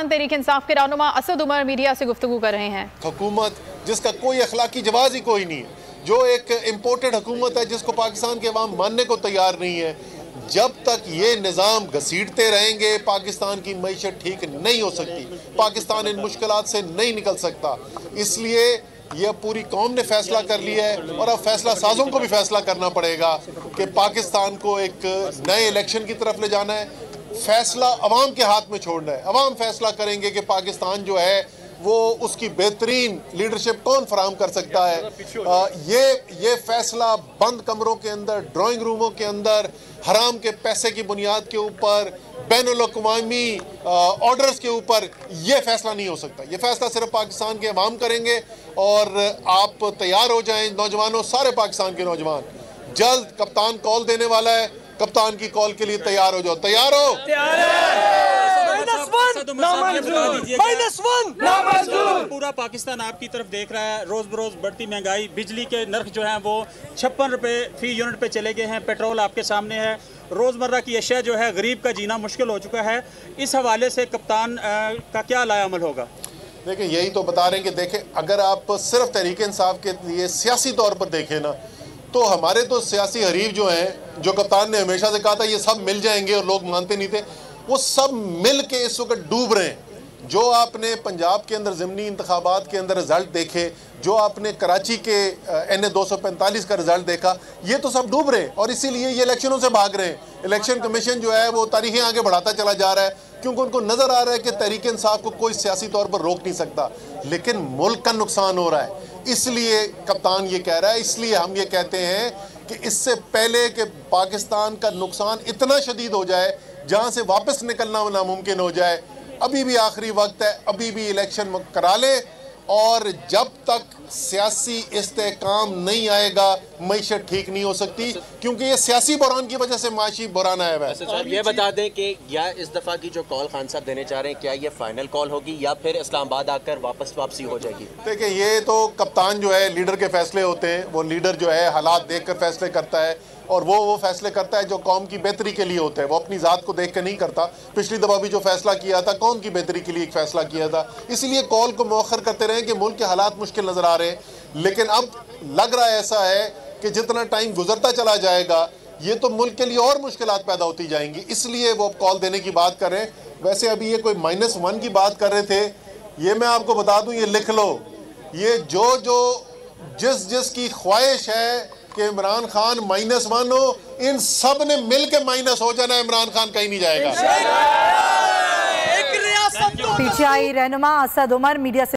पाकिस्तान तहरीक इंसाफ के रहनुमा असद उमर मीडिया से गुफ्तगू कर रहे हैं। हुकूमत जिसका कोई अखलाकी जवाब ही कोई नहीं है, जो एक इम्पोर्टेड हुकूमत है जिसको पाकिस्तान के अवाम मानने को तैयार नहीं है, जब तक ये निज़ाम घसीटते रहेंगे पाकिस्तान की मईशत ठीक नहीं हो सकती, पाकिस्तान इन मुश्किलात से नहीं निकल सकता। इसलिए यह पूरी कौम ने फैसला कर लिया है और अब फैसला साजों को भी फैसला करना पड़ेगा कि पाकिस्तान को एक नए इलेक्शन की तरफ ले जाना है। फैसला अवाम के हाथ में छोड़ना है। अवाम फैसला करेंगे कि पाकिस्तान जो है वो उसकी बेहतरीन लीडरशिप कौन फराहम कर सकता है। ये फैसला बंद कमरों के अंदर, ड्राइंग रूमों के अंदर, हराम के पैसे की बुनियाद के ऊपर, बैनुल-अक़वामी ऑर्डर्स के ऊपर ये फैसला नहीं हो सकता। ये फैसला सिर्फ पाकिस्तान के अवाम करेंगे। और आप तैयार हो जाएं नौजवानों, सारे पाकिस्तान के नौजवान। जल्द कप्तान कॉल देने वाला है, कप्तान की कॉल के लिए तैयार हो जाओ। तैयार हो? पूरा पाकिस्तान आपकी तरफ देख रहा है। रोज बरोज बढ़ती महंगाई, बिजली के नर्ख जो हैं वो 56 रुपए फी यूनिट पे चले गए हैं। पेट्रोल आपके सामने है। रोजमर्रा की अशिया जो है, गरीब का जीना मुश्किल हो चुका है। इस हवाले से कप्तान का क्या लायामल होगा? देखिए, यही तो बता रहे हैं कि देखें, अगर आप सिर्फ तहरीक इंसाफ के लिए सियासी तौर पर देखें ना, तो हमारे तो सियासी हरीफ जो हैं, जो कप्तान ने हमेशा से कहा था ये सब मिल जाएंगे और लोग मानते नहीं थे, वो सब मिल के इस वक्त डूब रहे हैं। जो आपने पंजाब के अंदर ज़िमनी इंतखाबात के अंदर रिज़ल्ट देखे, जो आपने कराची के NA 245 का रिज़ल्ट देखा, ये तो सब डूब रहे हैं और इसीलिए ये इलेक्शनों से भाग रहे हैं। इलेक्शन कमीशन जो है वो तारीखें आगे बढ़ाता चला जा रहा है, क्योंकि उनको नज़र आ रहा है कि तहरीक इंसाफ को कोई सियासी तौर पर रोक नहीं सकता। लेकिन मुल्क का नुकसान हो रहा है, इसलिए कप्तान ये कह रहा है। इसलिए हम ये कहते हैं कि इससे पहले कि पाकिस्तान का नुकसान इतना शदीद हो जाए जहाँ से वापस निकलना नामुमकिन हो जाए, अभी भी आखिरी वक्त है, अभी भी इलेक्शन करा ले। और जब तक सियासी इस्तेहकाम नहीं आएगा मईशत ठीक नहीं हो सकती, क्योंकि ये सियासी बुरान की वजह से माशी बुरान आया हुआ है। ये बता दें कि या इस दफ़ा की जो कॉल खान साहब देने चाह रहे हैं, क्या ये फाइनल कॉल होगी या फिर इस्लामाबाद आकर वापसी हो जाएगी? देखिए, ये तो कप्तान जो है लीडर के फैसले होते हैं। वो लीडर जो है हालात देख कर फैसले करता है और वो फैसले करता है जो कौम की बेहतरी के लिए होते हैं। वो अपनी ज़ात को देख कर नहीं करता। पिछली दफ़ा भी जो फैसला किया था, कौम की बेहतरी के लिए एक फैसला किया था। इसीलिए कॉल को मौखर करते रहे कि मुल्क के हालात मुश्किल नज़र आ रहे हैं। लेकिन अब लग रहा है ऐसा है कि जितना टाइम गुजरता चला जाएगा ये तो मुल्क के लिए और मुश्किलात पैदा होती जाएंगी, इसलिए वो कॉल देने की बात कर रहे हैं। वैसे अभी ये कोई -1 की बात कर रहे थे, ये मैं आपको बता दूं, ये लिख लो, ये जिसकी ख्वाहिश है कि इमरान खान -1 हो, इन सब ने मिल के माइनस हो जाना। इमरान खान कहीं नहीं जाएगा। पीटीआई रहनुमा असद उमर मीडिया से